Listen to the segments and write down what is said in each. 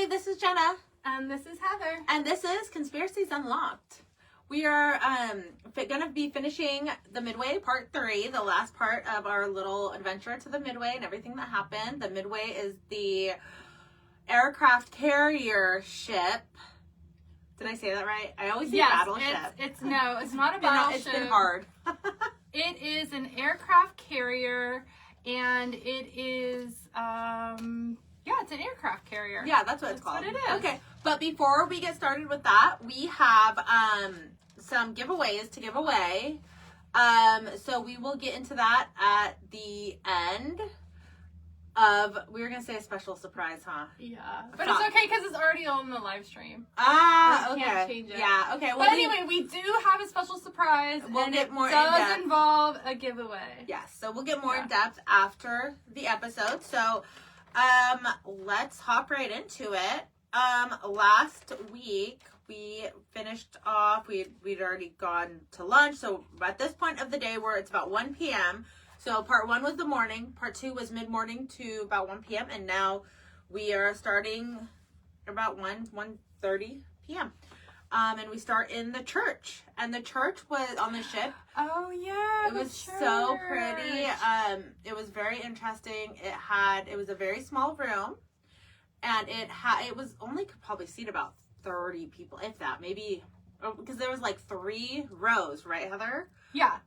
Hey, this is Jenna. And this is Heather. And this is Conspiracies Unlocked. We are going to be finishing the Midway Part 3, the last part of our little adventure to the Midway and everything that happened. The Midway is the aircraft carrier ship. Did I say that right? I always say battleship. It's not a battleship. It's been hard. It is an aircraft carrier, and it is, it's an aircraft carrier. Yeah, that's what it's called. That's what it is. Okay, but before we get started with that, we have some giveaways to give away. So we will get into that at the end of, we were going to say a special surprise, huh? Yeah. But it's okay because it's already on the live stream. Ah, we okay. Can't change it. Yeah, okay. But anyway, we do have a special surprise. We'll and get more it does in-depth. involve a giveaway. Yes, so we'll get more in depth after the episode. So let's hop right into it. Last week we finished off, we'd already gone to lunch. So at this point of the day where it's about 1 p.m. So part 1 was the morning, part 2 was mid-morning to about 1 p.m. And now we are starting about 1:30 p.m. And we start in the church. And the church was on the ship. Oh, yeah. It was so pretty. It was very interesting. It was a very small room. And it was only could probably seat about 30 people, if that. Maybe, because there was like 3 rows, right, Heather? Yeah.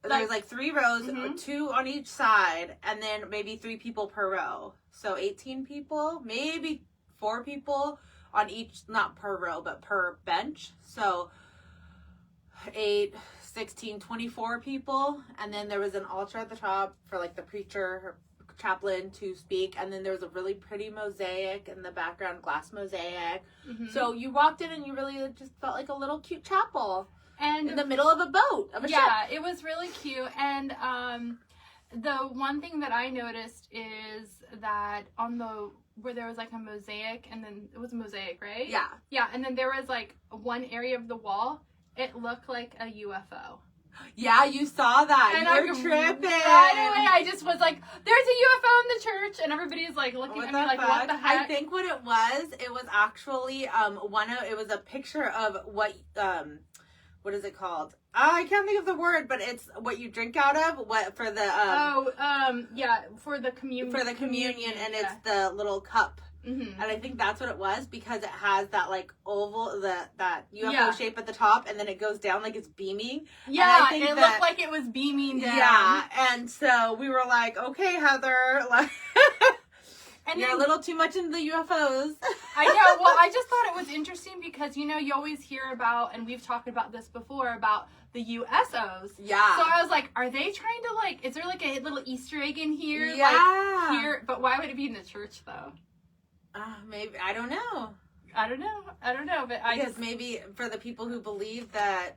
There was like 3 rows, 2 on each side, and then maybe 3 people per row. So 18 people, maybe 4 people on each, not per row, but per bench. So 8, 16, 24 people. And then there was an altar at the top for like the preacher, chaplain to speak. And then there was a really pretty mosaic in the background, glass mosaic. Mm-hmm. So you walked in and you really just felt like a little cute chapel. And in the middle of a boat, of a ship. Yeah, it was really cute. And the one thing that I noticed is that where there was like a mosaic, and then it was a mosaic, right? Yeah. Yeah, and then there was like one area of the wall, it looked like a UFO. Yeah, you saw that. And you were tripping. Right away, I just was like, there's a UFO in the church, and everybody's like looking at me like, what the heck? I think what it was actually it was a picture of what is it called? I can't think of the word, but it's what you drink out of. What for the for the communion. For the communion, and it's the little cup. Mm-hmm. And I think that's what it was, because it has that like oval, that UFO shape at the top, and then it goes down like it's beaming. Yeah, it looked like it was beaming down. Yeah, and so we were like, okay, Heather, like. And you're a little too much into the UFOs. I know. Well, I just thought it was interesting because, you always hear about, and we've talked about this before, about the USOs. Yeah. So I was like, are they trying to, is there, a little Easter egg in here? Yeah. Here, but why would it be in the church, though? Maybe, I don't know. But because maybe for the people who believe that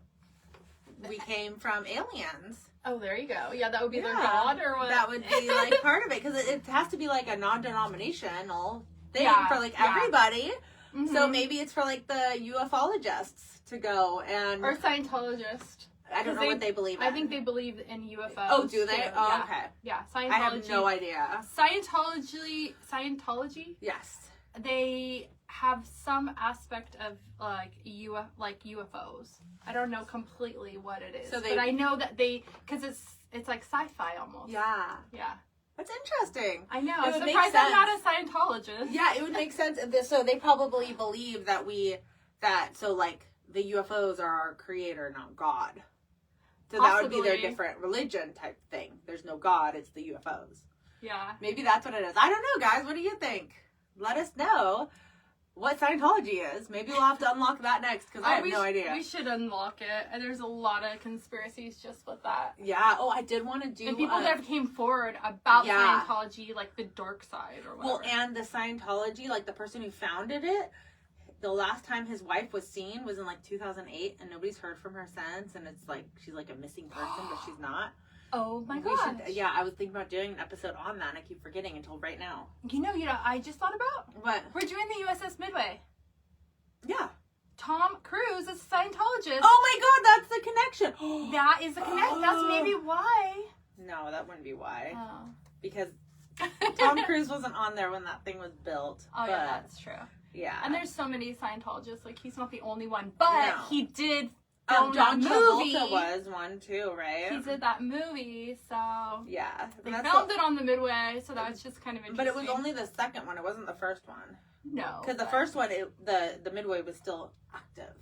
we came from aliens. Oh, there you go. Yeah, that would be their god, or what? That would be, part of it, because it has to be, a non-denominational thing for, everybody. Mm-hmm. So maybe it's for, the ufologists to go and... Or Scientologists. I don't know what they believe in. I think they believe in UFOs. Oh, do they? Too. Oh, okay. Yeah, Scientology. I have no idea. Scientology? Yes. They have some aspect of, UFOs. I don't know completely what it is. But I know that because it's like sci-fi almost. Yeah. Yeah. That's interesting. I know. I'm surprised I'm not a Scientologist. Yeah, it would make sense. So they probably believe that the UFOs are our creator, not God. So Possibly. That would be their different religion type thing. There's no God, it's the UFOs. Yeah. Maybe that's what it is. I don't know, guys. What do you think? Let us know what Scientology is. Maybe we'll have to unlock that next, because I have no idea. We should unlock it. And there's a lot of conspiracies just with that. Yeah. Oh, I did want to do... And people that came forward about Scientology, the dark side or whatever. Well, and the Scientology, the person who founded it, the last time his wife was seen was in 2008, and nobody's heard from her since, and it's she's a missing person, but she's not. Oh my gosh. I was thinking about doing an episode on that, and I keep forgetting until right now. I just thought about... What? We're doing the USS Midway. Yeah. Tom Cruise is a Scientologist. Oh my god, that's the connection. That is the connection. That's maybe why. No, that wouldn't be why. Oh. Because Tom Cruise wasn't on there when that thing was built. Oh, yeah, that's true. Yeah. And there's so many Scientologists. Like, he's not the only one. But he did film John that movie. Travolta was one too, right? He did that movie, so... Yeah. They filmed it on the Midway, so that's just kind of interesting. But it was only the second one. It wasn't the first one. No. Because the first one, the Midway was still active.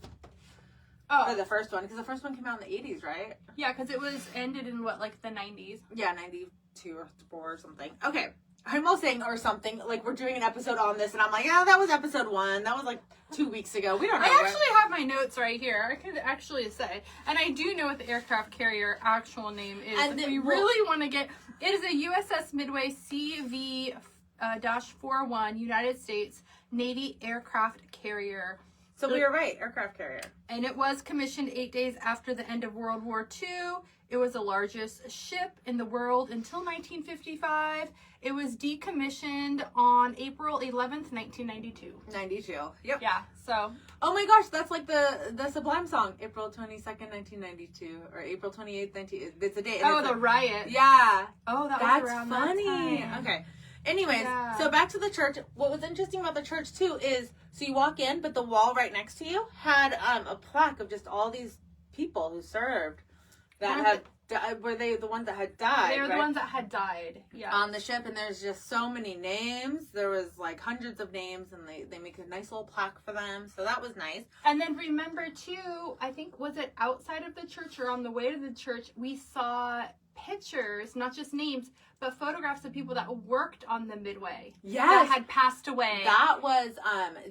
Oh. For the first one. Because the first one came out in the 80s, right? Yeah, because it was ended in, what, like the 90s? Yeah, 92 or 4 or something. Okay. I'm all saying or something, like we're doing an episode on this, and I'm like, oh, that was episode 1. That was like 2 weeks ago. We don't know. I actually have my notes right here. I could actually say. And I do know what the aircraft carrier actual name is. And if we really want to get... It is a USS Midway CV-41 United States Navy aircraft carrier. So we were right, aircraft carrier. And it was commissioned 8 days after the end of World War II. It was the largest ship in the world until 1955. It was decommissioned on April 11th, 1992. 92. Yep. Yeah, so. Oh my gosh, that's like the Sublime song. April 22nd, 1992. Or April 28th, 19... It's a date. Oh, the riot. Yeah. Oh, that's around funny. That time. Okay. Anyways, so back to the church. What was interesting about the church, too, is... So you walk in, but the wall right next to you had a plaque of just all these people who served. That had... Were they the ones that had died? They were the ones that had died, yeah. On the ship, and there's just so many names. There was like hundreds of names, and they make a nice little plaque for them, so that was nice. And then remember, too, I think, was it outside of the church or on the way to the church, we saw pictures, not just names, but photographs of people that worked on the Midway. Yes. That had passed away. That was,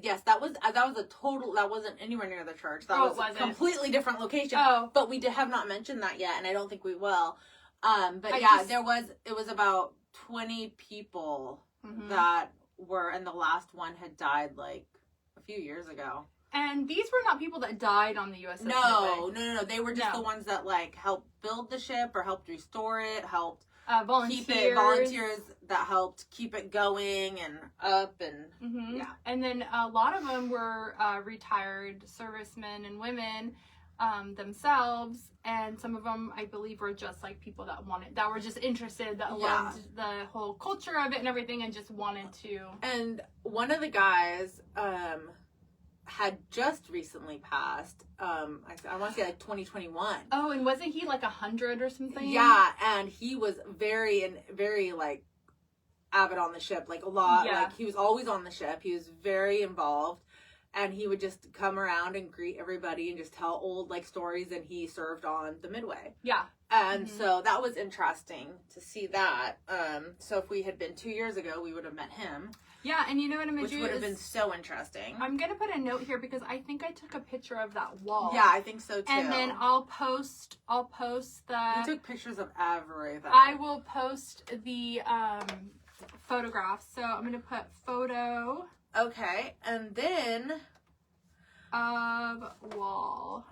yes, that was a total, that wasn't anywhere near the church. That was a completely different location. Oh. But we have not mentioned that yet, and I don't think we will. But it was about 20 people that were, and the last one had died like a few years ago. And these were not people that died on the USS Midway. No. They were just the ones that like helped build the ship or helped restore it, helped volunteers that helped keep it going and up and yeah. And then a lot of them were retired servicemen and women themselves, and some of them I believe were just like people that were just interested, that loved the whole culture of it and everything, and just wanted to. And one of the guys had just recently passed. I want to say like 2021. Oh, and wasn't he like 100 or something? Yeah, and he was very like avid on the ship, like a lot. Yeah. Like he was always on the ship. He was very involved, and he would just come around and greet everybody and just tell old like stories. And he served on the Midway. Yeah. And so that was interesting to see that. So if we had been 2 years ago, we would have met him. Yeah, and you know what I'm going to do? Which would have been so interesting. I'm going to put a note here because I think I took a picture of that wall. Yeah, I think so too. And then I'll post the... We took pictures of everything. I will post the photographs. So I'm going to put photo... Okay, and then... of wall.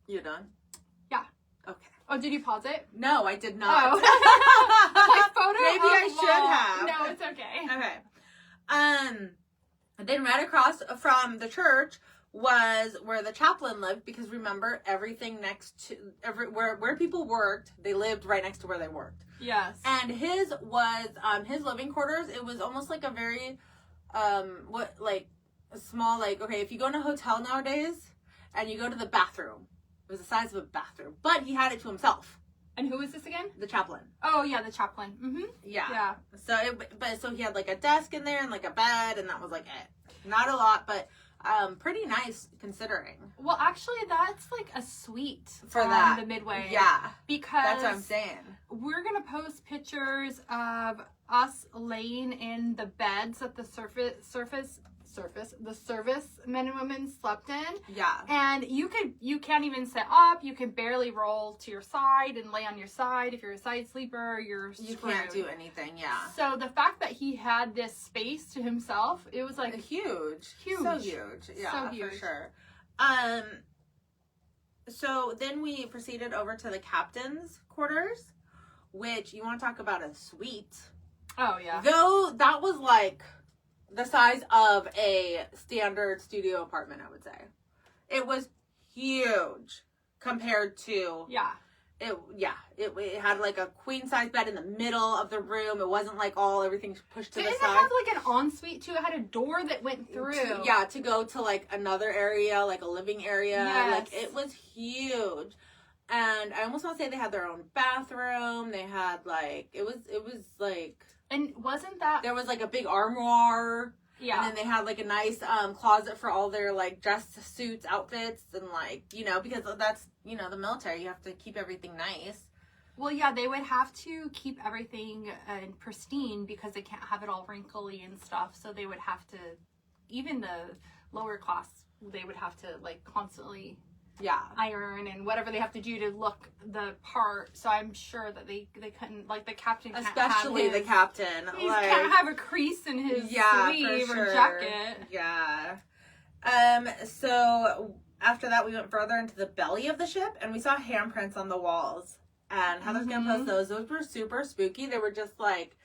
You done? Yeah. Okay. Oh, did you pause it? No, I did not. Oh. Like photo Maybe I wall. should have. No, it's okay. Okay. Then right across from the church was where the chaplain lived, because remember, everything next to where people worked, they lived right next to where they worked. Yes. And his was his living quarters. It was almost like a very a small, like, okay, if you go in a hotel nowadays and you go to the bathroom, it was the size of a bathroom, but he had it to himself. And who is this again? The chaplain. Oh yeah, the chaplain. Mm-hmm. Yeah. So he had like a desk in there and like a bed, and that was like it. Not a lot, but pretty nice considering. Well, actually, that's like a suite for that the Midway. Yeah, because that's what I'm saying. We're gonna post pictures of us laying in the beds that the servicemen and women slept in. Yeah. And you can't even sit up. You can barely roll to your side and lay on your side. If you're a side sleeper, you can't do anything. Yeah. So the fact that he had this space to himself, it was like huge. So huge. Yeah, so huge. For sure. So then we proceeded over to the captain's quarters, which you want to talk about a suite. Oh yeah. Though that was like the size of a standard studio apartment, I would say. It was huge compared to... Yeah. It had like a queen size bed in the middle of the room. It wasn't like everything's pushed to the side. Didn't it have like an ensuite too? It had a door that went through. To go to like another area, like a living area. Yes. Like it was huge. And I almost want to say they had their own bathroom. They had like, it was like. And wasn't that. There was like a big armoire. Yeah. And then they had like a nice closet for all their like dress suits, outfits, and like, because that's, the military, you have to keep everything nice. Well, yeah, they would have to keep everything pristine because they can't have it all wrinkly and stuff. So they would have to, even the lower class, they would have to like constantly iron and whatever they have to do to look the part. So I'm sure that they couldn't, like the captain can't especially have the captain. He like, can't have a crease in his sleeve or jacket. Yeah. So after that, we went further into the belly of the ship and we saw handprints on the walls. And Heather's gonna post those. Those were super spooky. They were just like,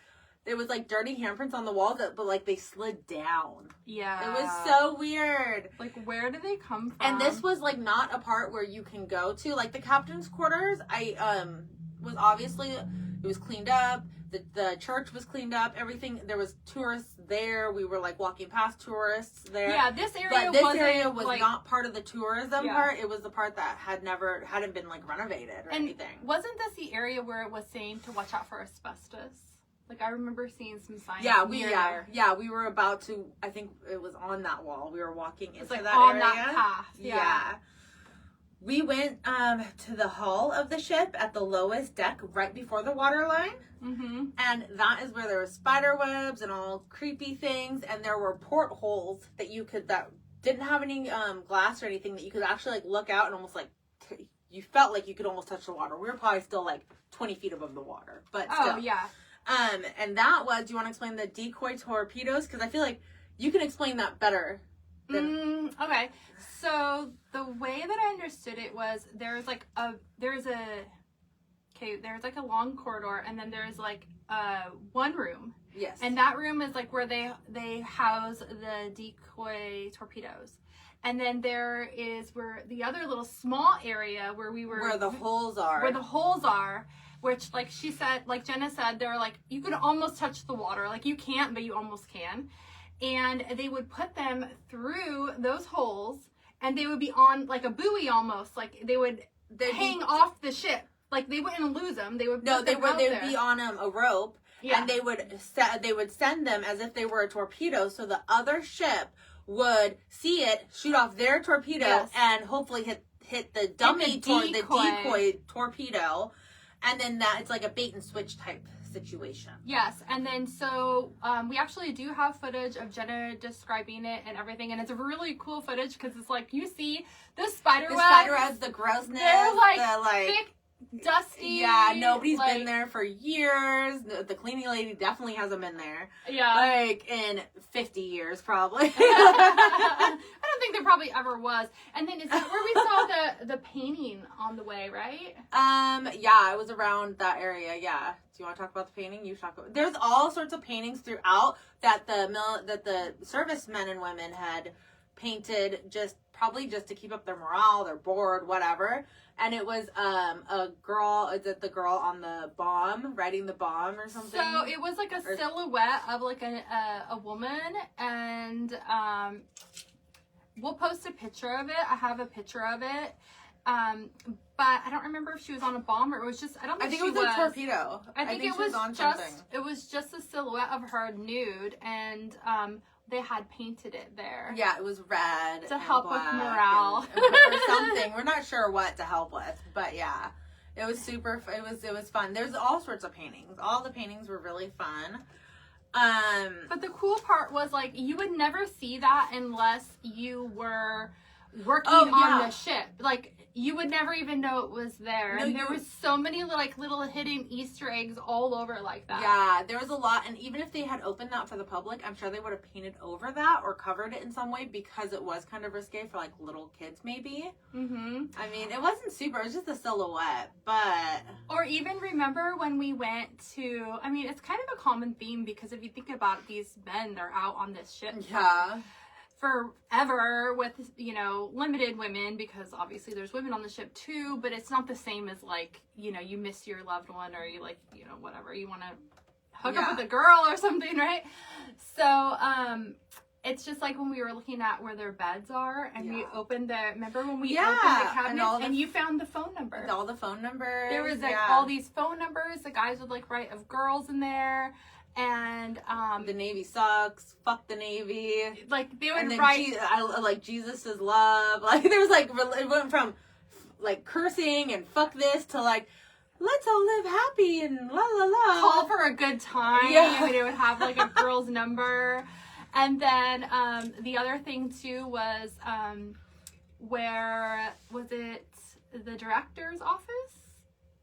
there was like dirty handprints on the walls, but like they slid down. Yeah. It was so weird. Like, where do they come from? And this was like not a part where you can go to. Like the captain's quarters, was obviously, it was cleaned up. The church was cleaned up. Everything, there was tourists there. We were like walking past tourists there. Yeah, this area was like, not part of the tourism part. It was the part that hadn't been like renovated or anything. Wasn't this the area where it was saying to watch out for asbestos? Like, I remember seeing some signs. We were about to, I think it was on that wall. We were walking into that on area. That path. Yeah. We went to the hull of the ship at the lowest deck right before the waterline. Mm-hmm. And that is where there were spider webs and all creepy things. And there were portholes that didn't have any glass or anything, that you could actually like look out and almost like, you felt like you could almost touch the water. We were probably still like 20 feet above the water. But still. Oh, yeah. And that was, do you want to explain the decoy torpedoes? Because I feel like you can explain that better. Okay. So the way that I understood it was there's like a long corridor, and then there's like one room. Yes. And that room is like where they house the decoy torpedoes. And then there is where the other little small area where the holes are. Which, like she said, like Jenna said, they were like, you could almost touch the water. Like, you can't, but you almost can. And they would put them through those holes, and they would be on, like, a buoy almost. Like, they'd hang off the ship. Like, they wouldn't lose them. They would they would be on a rope, and they would send them as if they were a torpedo, so the other ship would see it, shoot off their torpedo, and hopefully hit the dummy the decoy torpedo. And then it's like a bait and switch type situation. Yes, and then so we actually do have footage of Jenna describing it and everything, and it's a really cool footage because it's like you see the spider webs, the grossness, they're like thick, dusty. Yeah, nobody's been there for years. The cleaning lady definitely hasn't been there. Yeah, like in 50 years probably. I don't think there probably ever was. And then is that where we saw the painting on the way, right? Yeah, it was around that area. Yeah. Do you want to talk about the painting? You talk about. There's all sorts of paintings throughout that the servicemen and women had painted, probably just to keep up their morale. They're bored, whatever. And it was a girl. Is it the girl on the bomb, riding the bomb or something? So it was like a silhouette of like a woman, and we'll post a picture of it. I have a picture of it. But I don't remember if she was on a bomb or it was just, I think it was a torpedo. I think it was on something. It was just a silhouette of her nude, and they had painted it there. Yeah, it was red to help with morale or something. We're not sure what to help with, but yeah, it was super. It was fun. There's all sorts of paintings. All the paintings were really fun. But the cool part was like you would never see that unless you were working on the ship. Like you would never even know it was there. No, and there was so many like little hidden Easter eggs all over like that. Yeah, there was a lot. And even if they had opened that for the public, I'm sure they would have painted over that or covered it in some way because it was kind of risque for like little kids maybe. Mm-hmm. I mean, it wasn't super. It was just a silhouette. But... Or even remember when we went to... I mean, it's kind of a common theme because if you think about it, these men, they're out on this ship. Yeah. forever with, you know, limited women, because obviously there's women on the ship too, but it's not the same as like, you know, you miss your loved one, or you like, you know, whatever, you want to hook up with a girl or something, right? So, it's just like when we were looking at where their beds are, and we opened remember when we opened the cabinet and you found the phone number? All the phone numbers. There was like all these phone numbers. The guys would like write of girls in there. And the Navy sucks. Fuck the Navy. Like they would write like Jesus is love. Like there was like it went from like cursing and fuck this to like let's all live happy and la la la. Call for a good time. Yeah. I mean, it would have like a girl's number. And then the other thing too was where was it the director's office?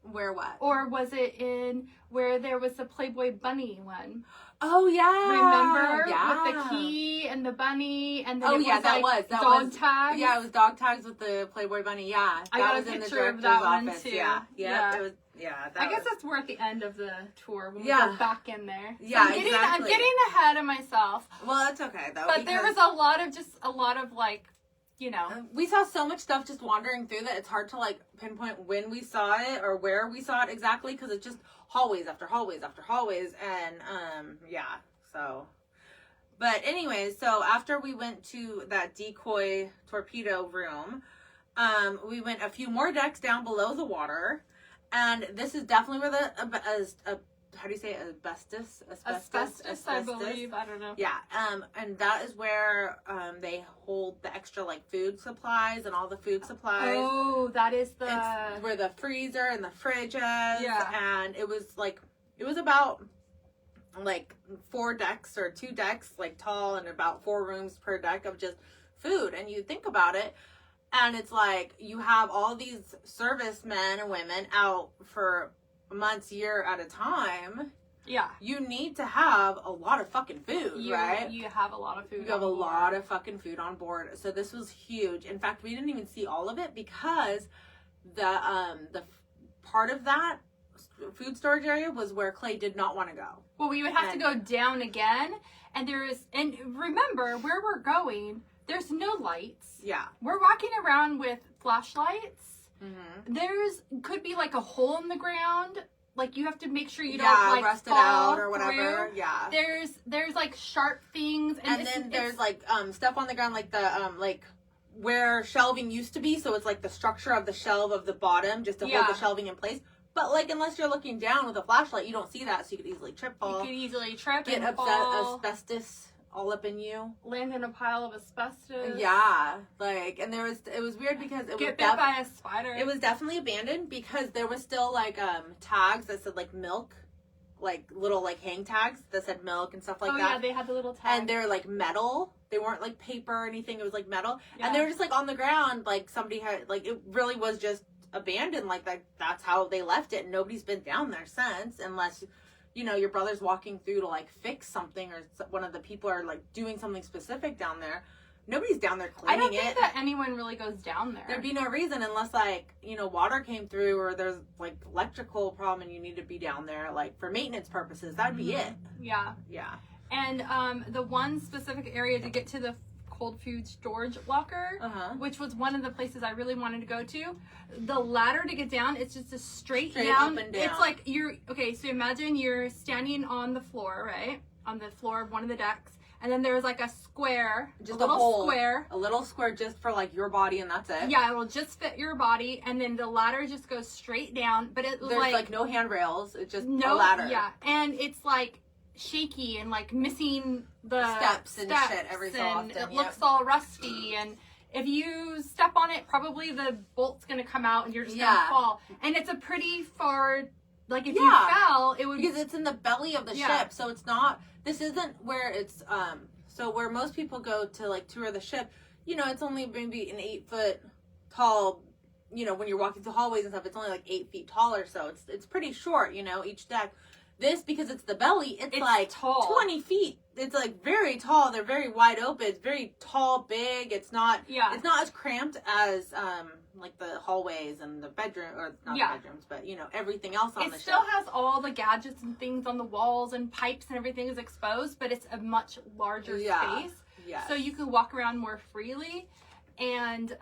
Where what? Or was it in where there was the Playboy bunny one? Oh yeah. Remember? Yeah. With the key and the bunny and then that was dog tags. Yeah, it was dog tags with the Playboy bunny. Yeah. I got a picture of that one too. Yeah. It was I guess that's we're at the end of the tour when we go back in there. So yeah, I'm getting ahead of myself. Well, that's okay though. But there was a lot of like, you know, we saw so much stuff just wandering through that it's hard to like pinpoint when we saw it or where we saw it exactly, because it's just hallways after hallways after hallways, and so. But anyways, so after we went to that decoy torpedo room, we went a few more decks down below the water, and this is definitely where the how do you say it? Asbestos, I believe. I don't know. Yeah, and that is where they hold the extra like food supplies and all the food supplies. Oh, that is it's where the freezer and the fridge is. Yeah, and it was about like 4 decks or 2 decks like tall, and about 4 rooms per deck of just food. And you think about it, and it's like you have all these servicemen and women out for months, year at a time. Yeah. You need to have a lot of fucking food, right? You have a lot of food. You have a lot of fucking food on board. So this was huge. In fact, we didn't even see all of it because the part of that food storage area was where Clay did not want to go. Well, we would have to go down again, and remember where we're going, there's no lights. Yeah. We're walking around with flashlights. Mm-hmm. Could be like a hole in the ground. Like you have to make sure you don't like rust it fall out or whatever. Through. Yeah. There's like sharp things, and then there's like stuff on the ground, like the like where shelving used to be. So it's like the structure of the shelf of the bottom just to hold the shelving in place. But like unless you're looking down with a flashlight, you don't see that, so you could easily trip, fall. You could easily trip, get and fall. Asbestos all up in you, land in a pile of asbestos. Yeah, like, and it was weird because it get bit by a spider. It was definitely abandoned because there was still like tags that said like milk, like little like hang tags that said milk and stuff like that. Oh yeah, they had the little tags. And they're like metal. They weren't like paper or anything. It was like metal, and they were just like on the ground. Like somebody had like it really was just abandoned. Like that's how they left it. And nobody's been down there since, unless, you know, your brother's walking through to like fix something, or one of the people are like doing something specific down there. Nobody's down there cleaning it. I don't think that anyone really goes down there. There'd be no reason unless like, you know, water came through or there's like electrical problem and you need to be down there like for maintenance purposes. That'd be it. Yeah. Yeah. And the one specific area to get to the cold food storage locker, which was one of the places I really wanted to go to. The ladder to get down, it's just a straight down. Up and down. It's like so imagine you're standing on the floor, right? On the floor of one of the decks. And then there's like a square, just a little hole, square. A little square just for like your body, and that's it. Yeah, it'll just fit your body, and then the ladder just goes straight down. But there's like no handrails. It's just a ladder. Yeah, and it's like shaky and like missing the steps and shit every so often. It looks all rusty, and if you step on it, probably the bolt's gonna come out and you're just gonna fall. And it's a pretty far, like if you fell, it would, because it's in the belly of the ship, so it's not. This isn't where it's so where most people go to like tour the ship. You know, it's only maybe an 8 foot tall. You know, when you're walking through hallways and stuff, it's only like 8 feet tall or so. It's pretty short. You know, each deck. This, because it's the belly, it's like tall. 20 feet. It's like very tall. They're very wide open. It's very tall, big. It's not it's not as cramped as like the hallways and the bedroom, or not the bedrooms, but you know, everything else on the ship. It still has all the gadgets and things on the walls, and pipes and everything is exposed, but it's a much larger space. Yes. So you could walk around more freely. And,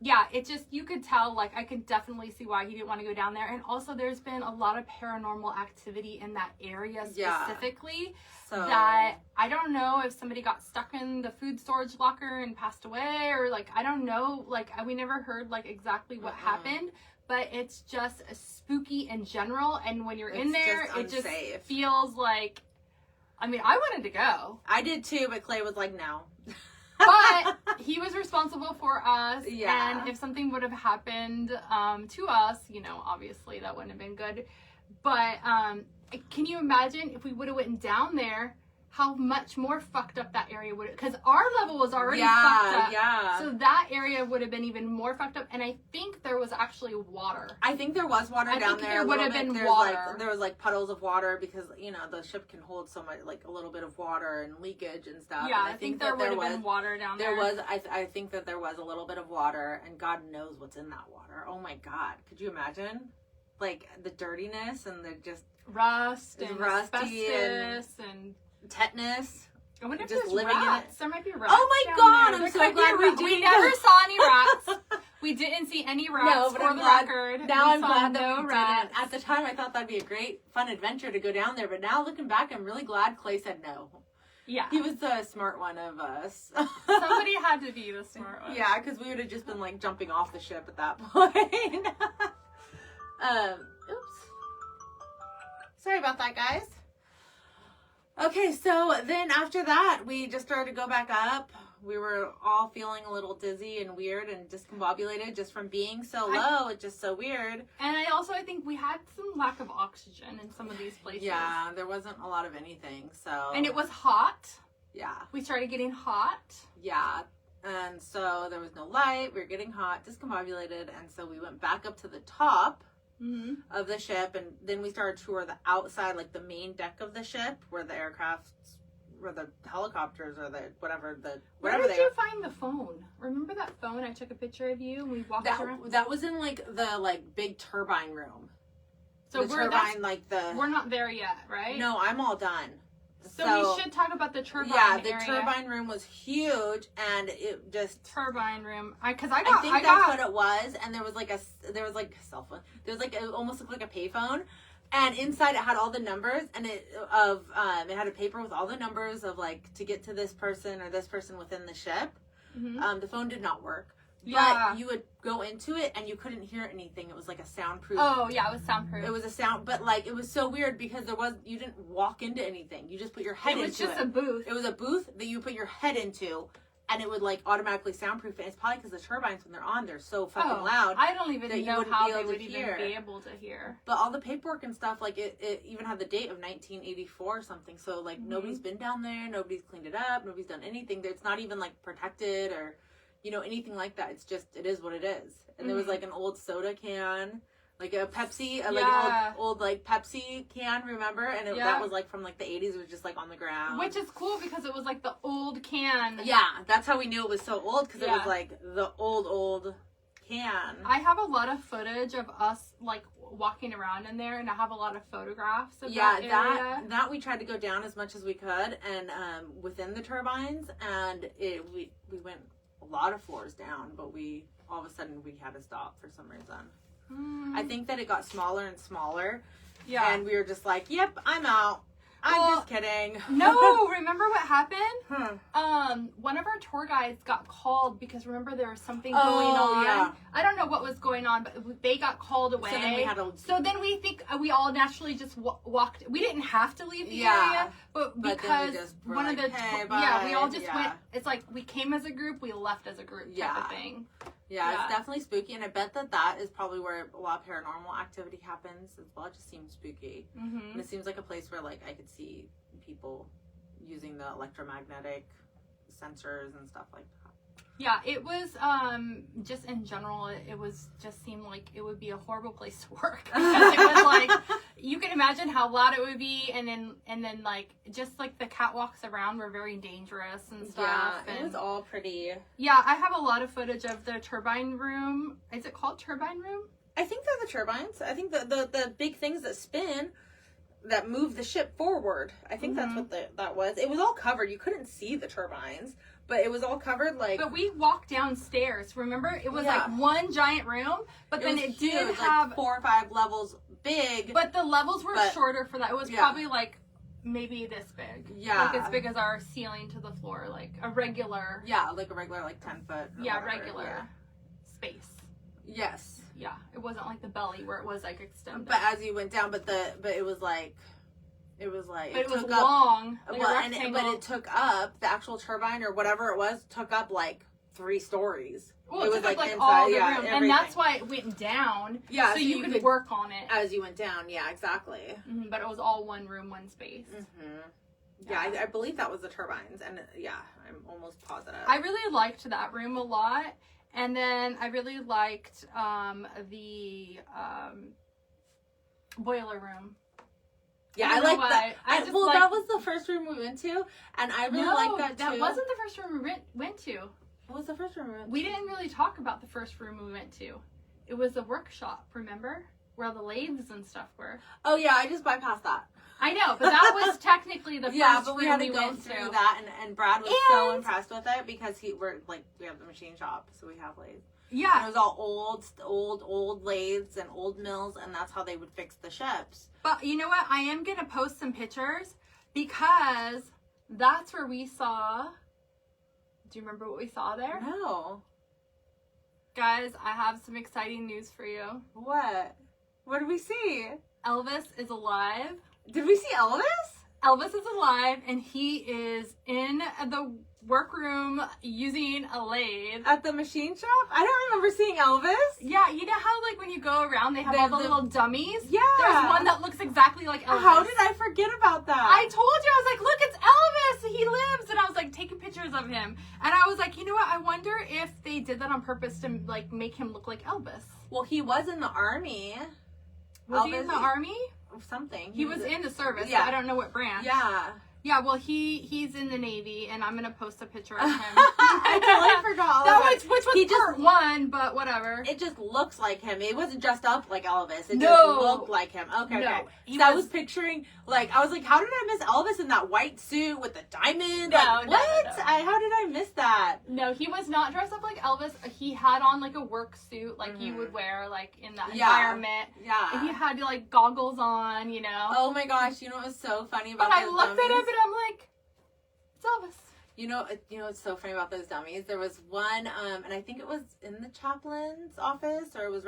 yeah, it just, you could tell, like, I could definitely see why he didn't want to go down there. And also, there's been a lot of paranormal activity in that area specifically. So that I don't know if somebody got stuck in the food storage locker and passed away, or, like, I don't know. Like, we never heard, like, exactly what happened. But it's just spooky in general. And when you're in there, it just feels like, I mean, I wanted to go. I did too, but Clay was like, no. But he was responsible for us, and if something would have happened to us, you know, obviously that wouldn't have been good. But can you imagine if we would have went down there, how much more fucked up that area would have, because our level was already fucked up. Yeah. So that area would have been even more fucked up, and I think there was actually water. I think there was water down there. There would have been water. Like, there was like puddles of water because, you know, the ship can hold so much, like a little bit of water and leakage and stuff. Yeah, and I think there would have been water down there. I think that there was a little bit of water, and God knows what's in that water. Oh my God. Could you imagine? Like the dirtiness and the just rust and asbestos and tetanus. I wonder if just living rats. In it. There might be rats. Oh my God! I'm so glad we never saw any rats. We didn't see any rats. For the record, now I'm glad that we didn't. At the time, I thought that'd be a great, fun adventure to go down there. But now looking back, I'm really glad Clay said no. Yeah, he was the smart one of us. Somebody had to be the smart one. Yeah, because we would have just been like jumping off the ship at that point. Oops. Sorry about that, guys. Okay, so then after that, we just started to go back up. We were all feeling a little dizzy and weird and discombobulated just from being so low. It's just so weird. And I think we had some lack of oxygen in some of these places. Yeah, there wasn't a lot of anything, so. And it was hot. Yeah. We started getting hot. Yeah. And so there was no light. We were getting hot, discombobulated. And so we went back up to the top. Mm-hmm. Of the ship, and then we started to tour the outside, like the main deck of the ship, where the aircrafts, where the helicopters, or the whatever Where did you find the phone? Remember that phone? I took a picture of you, and we walked around. That was in like the big turbine room. So we're not there yet, right? No, I'm all done. So we should talk about the turbine. Yeah, the turbine room was huge, and it just turbine room. I think that's what it was. And there was like a cell phone. There was like almost looked like a payphone, and inside it had all the numbers, and it had a paper with all the numbers of like to get to this person or this person within the ship. Mm-hmm. The phone did not work. Yeah. But you would go into it and you couldn't hear anything. It was like a soundproof. Oh, yeah, it was soundproof. It was a sound, but like it was so weird because you didn't walk into anything. You just put your head into it. It was just a booth. It was a booth that you put your head into, and it would like automatically soundproof it. And it's probably because the turbines, when they're on, they're so fucking loud. I don't even know how they would even be able to hear. But all the paperwork and stuff, like it even had the date of 1984 or something. So like nobody's been down there, nobody's cleaned it up, nobody's done anything. It's not even like protected or, you know, anything like that. It's just, it is what it is. And there was like an old soda can, like a Pepsi, like an old like Pepsi can, remember? And that was like from like the 80s. It was just like on the ground. Which is cool because it was like the old can. Yeah, that's how we knew it was so old, because it was like the old can. I have a lot of footage of us like walking around in there, and I have a lot of photographs of that area. that we tried to go down as much as we could, and within the turbines, and we went a lot of floors down, but all of a sudden we had to stop for some reason. I think that it got smaller and smaller. Yeah. And we were just like, yep, I'm out. I'm just kidding. No, remember what happened? One of our tour guides got called because remember there was something going on. Yeah. I don't know what was going on, but they got called away. So then we think we all naturally just walked. We didn't have to leave the area, but because one of the we all just went. It's like we came as a group, we left as a group type of thing. Yeah, it's definitely spooky, and I bet that is probably where a lot of paranormal activity happens as well. It just seems spooky. And it seems like a place where, like, I could see people using the electromagnetic sensors and stuff like that. Yeah, it was, just in general, it was just seemed like it would be a horrible place to work. Because it was like, you can imagine how loud it would be, and then like, just like the catwalks around were very dangerous and stuff. Yeah, it was all pretty. Yeah, I have a lot of footage of the turbine room. Is it called turbine room? I think they're the turbines. I think the big things that spin, that moved the ship forward. I think that's what that was. It was all covered. You couldn't see the turbines, but it was all covered like. But we walked downstairs. Remember, it was like one giant room, but then it did have like 4 or 5 levels big. But the levels were shorter for that. It was probably like maybe this big. Yeah, like as big as our ceiling to the floor, like a regular. Yeah, like a regular 10-foot. Yeah, regular space. Yes. Yeah, it wasn't like the belly where it was like extended. But as you went down, but it was like, but it was long. Like but it took up the actual turbine or whatever it was took up like 3 stories. Well, it was like inside, all the room, everything. And that's why it went down. Yeah, so you could work on it as you went down. Yeah, exactly. Mm-hmm, but it was all one room, one space. Mm-hmm. Yeah, I believe that was the turbines, and I'm almost positive. I really liked that room a lot. And then I really liked the boiler room. Yeah, I like that. That was the first room we went to, and I really liked that too. That wasn't the first room we went to. What was the first room we went to? We didn't really talk about the first room we went to. It was the workshop, remember? Where all the lathes and stuff were. Oh yeah, I just bypassed that. I know, but that was technically the first room we had to go through that, and Brad was so impressed with it because we have the machine shop, so we have lathes. Yeah, and it was all old lathes and old mills, and that's how they would fix the ships. But you know what? I am gonna post some pictures because that's where we saw. Do you remember what we saw there? No. Guys, I have some exciting news for you. What? What did we see? Elvis is alive. Did we see Elvis? Elvis is alive, and he is in the workroom using a lathe. At the machine shop? I don't remember seeing Elvis. Yeah, you know how like when you go around they have all the little dummies? Yeah. There's one that looks exactly like Elvis. How did I forget about that? I told you, I was like, look, it's Elvis! He lives! And I was like taking pictures of him. And I was like, you know what, I wonder if they did that on purpose to like make him look like Elvis. Well, he was in the army. Was he in the army? Something. He was in the service, but I don't know what branch. Yeah. Yeah, well, he's in the Navy, and I'm gonna post a picture of him. I totally forgot. Which was part 1, but whatever. It just looks like him. It wasn't dressed up like Elvis. It just looked like him. Okay. So I was picturing, I was like, how did I miss Elvis in that white suit with the diamonds? What? No. How did I miss that? No, he was not dressed up like Elvis. He had on like a work suit, like you would wear like in that environment. Yeah. And he had like goggles on, you know. Oh my gosh! You know what was so funny about? And I looked at him and I'm like, it's Elvis. You know what's so funny about those dummies? There was one, and I think it was in the chaplain's office, or it was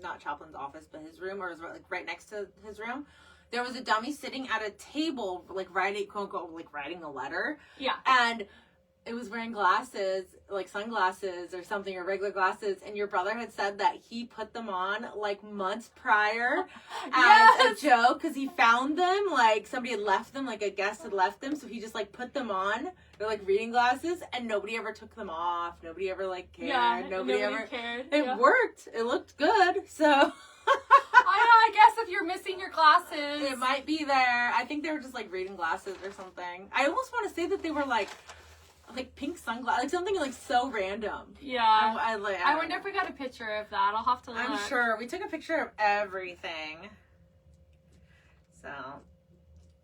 not chaplain's office, but his room, or it was like right next to his room. There was a dummy sitting at a table, writing, quote unquote, writing a letter. Yeah. And it was wearing glasses, like sunglasses or something, or regular glasses, and your brother had said that he put them on months prior as a joke because he found them, somebody had left them, a guest had left them, so he just put them on. They're reading glasses, and nobody ever took them off. Nobody ever cared. Yeah, nobody ever cared. It worked. It looked good. So I guess if you're missing your glasses, it might be there. I think they were just reading glasses or something. I almost want to say that they were like pink sunglasses, something so random. Yeah. I wonder if we got a picture of that. I'll have to look. I'm sure we took a picture of everything. So,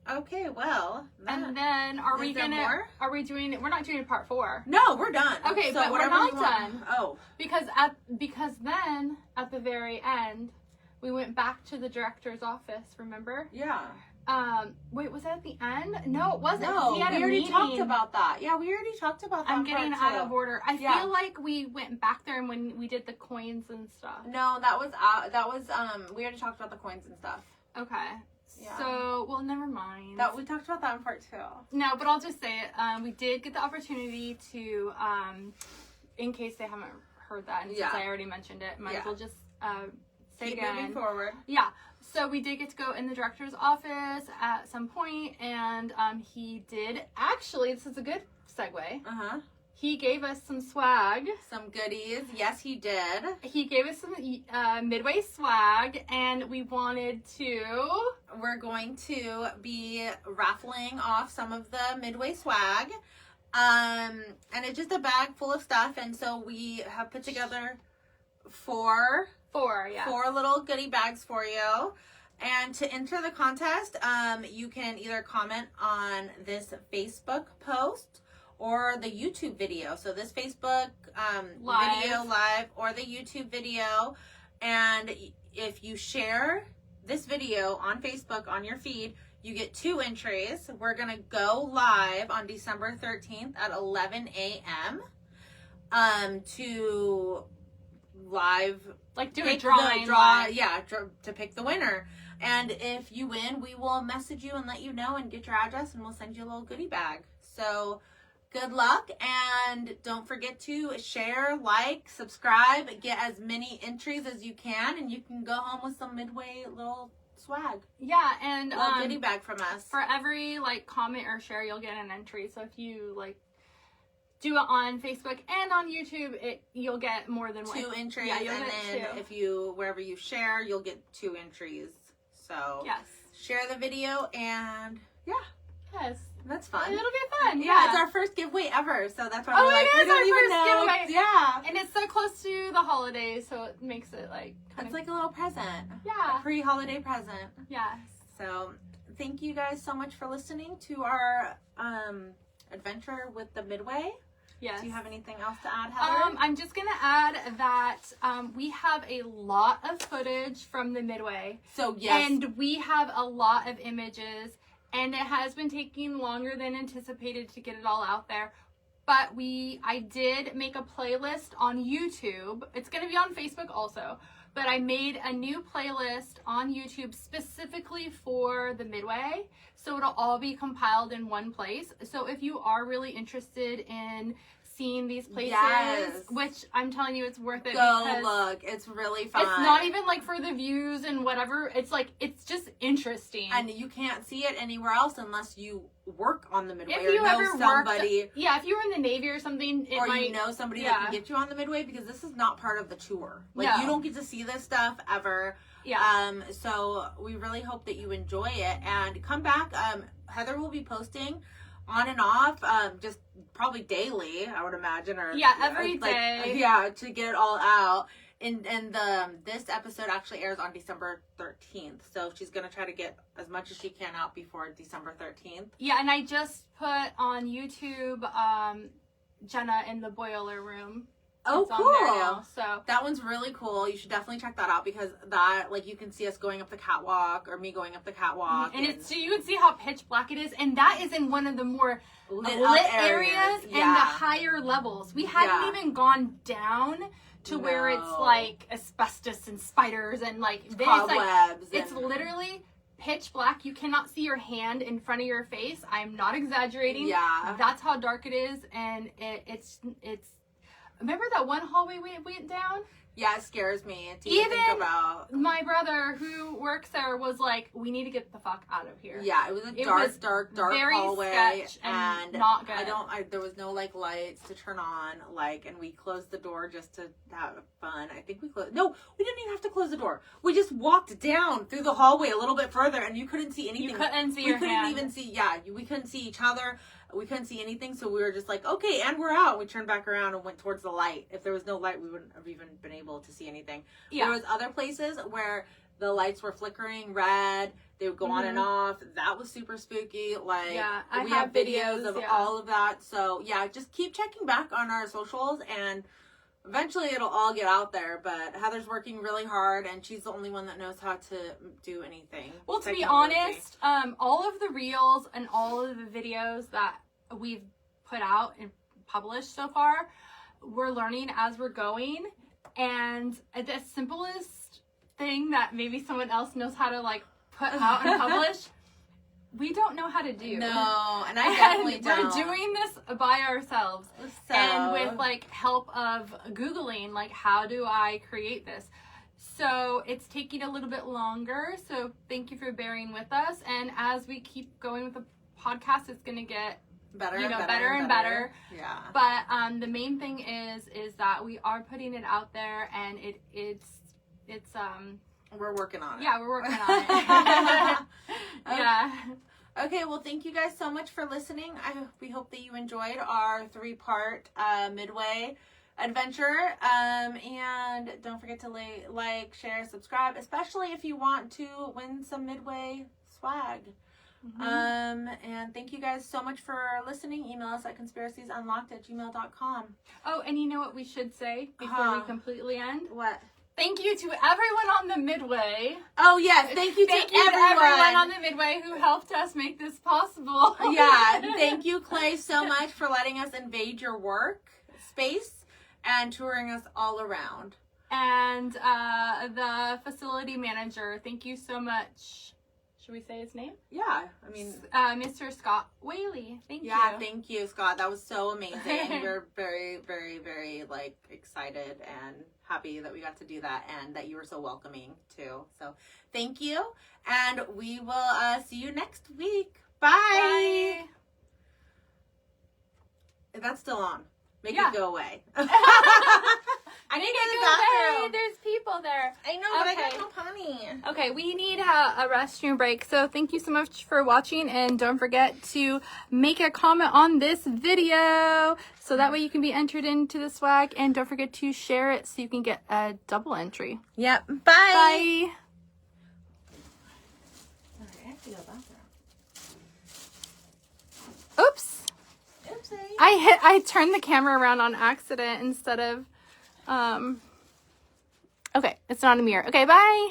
okay, well. And then are we doing it? We're not doing part 4. No, we're done. Okay, so but we're not done. Oh. Because then at the very end, we went back to the director's office, remember? Yeah. Wait, was that at the end? No, it wasn't. No, we already talked about that. Yeah, we already talked about that. I'm getting out of order. I feel like we went back there and when we did the coins and stuff. No, we already talked about the coins and stuff. Okay. Yeah. So, well, never mind. We talked about that in part 2. No, but I'll just say it. We did get the opportunity to, in case they haven't heard that, and since I already mentioned it, might as well just say Keep again. Moving forward. Yeah. So we did get to go in the director's office at some point, and he did actually. This is a good segue. He gave us some swag, some goodies. Yes, he did. He gave us some Midway swag, and we wanted to. We're going to be raffling off some of the Midway swag, and it's just a bag full of stuff. And so we have put together four little goodie bags for you. And to enter the contest, you can either comment on this Facebook post or the YouTube video. So this Facebook video live or the YouTube video. And if you share this video on Facebook on your feed, you get 2 entries. We're going to go live on December 13th at 11 a.m. To live, like, do a drawing. To pick the winner. And if you win, we will message you and let you know and get your address, and we'll send you a little goodie bag. So good luck, and don't forget to share, like, subscribe, get as many entries as you can, and you can go home with some Midway little swag. Yeah, and little goodie bag from us. For every, like, comment or share, you'll get an entry. So if you, like, do it on Facebook and on YouTube, you'll get more than 2 entries. Yeah, and then 2. if you, wherever you share, you'll get 2 entries. So yes, share the video, and yeah. Yes. That's fun. It'll be fun. Yeah, it's our first giveaway ever, so that's why we're like, we don't even know. Giveaway. Yeah. And it's so close to the holidays, so it makes it like it's like a little present. Yeah. A pre-holiday present. Yes. So thank you guys so much for listening to our adventure with the Midway. Yes. Do you have anything else to add, Heather? I'm just gonna add that we have a lot of footage from the Midway. So yes. And we have a lot of images. And it has been taking longer than anticipated to get it all out there. But I did make a playlist on YouTube. It's going to be on Facebook also. But I made a new playlist on YouTube specifically for the Midway. So it'll all be compiled in one place. So if you are really interested in seeing these places, which I'm telling you, it's worth it. Go look. It's really fun. It's not even like for the views and whatever. It's like, it's just interesting. And you can't see it anywhere else unless you work on the Midway, if you or know ever somebody. If you were in the Navy or something, or you know somebody that can get you on the Midway, because this is not part of the tour. Like, you don't get to see this stuff ever. Yeah. So we really hope that you enjoy it, and come back. Heather will be posting on and off, just probably daily, I would imagine, or every day. To get it all out. And this episode actually airs on December 13th, so she's gonna try to get as much as she can out before December 13th. Yeah, and I just put on YouTube Jenna in the boiler room. Oh, it's cool! On there now, so that one's really cool. You should definitely check that out, because that, like, you can see us going up the catwalk, or me going up the catwalk, and it's, so you can see how pitch black it is, and that is in one of the more lit areas and the higher levels. We hadn't even gone down to where it's like asbestos and spiders and like cobwebs. It's literally pitch black. You cannot see your hand in front of your face. I'm not exaggerating. Yeah, that's how dark it is, and it's. Remember that one hallway we went down? Yeah, it scares me to even think about. My brother who works there was like, we need to get the fuck out of here. Yeah, it was a dark very hallway, and not good. There was no like lights to turn on, like, and we closed the door just to have fun. I think we closed. No, we didn't even have to close the door. We just walked down through the hallway a little bit further, and you couldn't see anything. You couldn't see your hand. We couldn't even see. Yeah, we couldn't see each other. We couldn't see anything, so we were just like, okay, and we're out. We turned back around and went towards the light. If there was no light, we wouldn't have even been able to see anything. Yeah. There was other places where the lights were flickering red. They would go on and off. That was super spooky. Like, we have videos of all of that. So, yeah, just keep checking back on our socials, and eventually it'll all get out there. But Heather's working really hard, and she's the only one that knows how to do anything. Well, to be honest, all of the reels and all of the videos that we've put out and published so far, we're learning as we're going. And the simplest thing that maybe someone else knows how to like put out and publish, we don't know how to do. No, and I definitely don't. We're doing this by ourselves. So. And with like help of Googling, like, how do I create this? So it's taking a little bit longer. So thank you for bearing with us. And as we keep going with the podcast, it's going to get better and better. Yeah. But the main thing is that we are putting it out there, and it's we're working on it. Yeah, we're working on it. Yeah. Okay, well, thank you guys so much for listening. We hope that you enjoyed our 3-part Midway adventure. And don't forget to like, share, subscribe, especially if you want to win some Midway swag. And thank you guys so much for listening. Email us at conspiraciesunlocked@gmail.com. Oh, and you know what we should say before we completely end? What? Thank you to everyone on the Midway. Oh, yes. Thank you to everyone on the Midway who helped us make this possible. Yeah. Thank you, Clay, so much for letting us invade your work space and touring us all around. And the facility manager, thank you so much. Should we say his name? Yeah. I mean, Mr. Scott Whaley. Thank you. Yeah, thank you, Scott. That was so amazing. And we're very, very, very, like, excited and happy that we got to do that and that you were so welcoming, too. So, thank you. And we will see you next week. Bye. That's still on. Make it go away. I need to go to the bathroom. There's people there. I know, but I got no potty. Okay, we need a restroom break. So thank you so much for watching. And don't forget to make a comment on this video. So that way you can be entered into the swag. And don't forget to share it so you can get a double entry. Yep. Bye. Bye. I have to go to the bathroom. Oops. Oopsie. I turned the camera around on accident instead of... Okay, it's not a mirror. Okay, bye.